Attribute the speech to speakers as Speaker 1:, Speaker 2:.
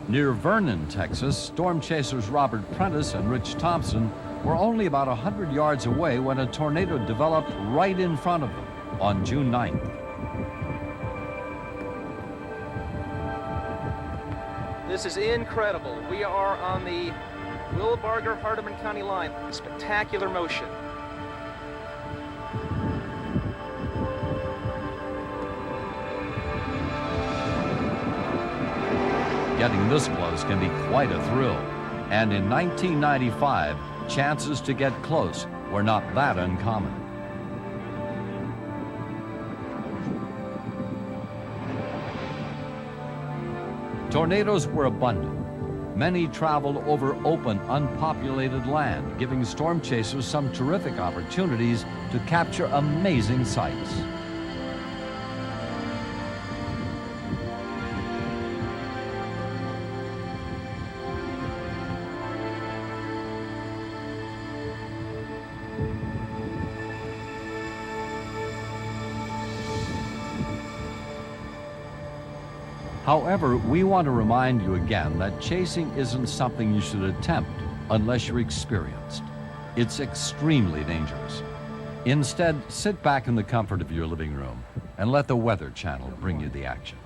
Speaker 1: Near Vernon, Texas, storm chasers Robert Prentice and Rich Thompson were only about 100 yards away when a tornado developed right in front of them on June 9th.
Speaker 2: This is incredible. We are on the Wilbarger-Hardeman County line. Spectacular motion.
Speaker 1: Getting this close can be quite a thrill. And in 1995, chances to get close were not that uncommon. Tornadoes were abundant. Many traveled over open, unpopulated land, giving storm chasers some terrific opportunities to capture amazing sights. However, we want to remind you again that chasing isn't something you should attempt unless you're experienced. It's extremely dangerous. Instead, sit back in the comfort of your living room and let the Weather Channel bring you the action.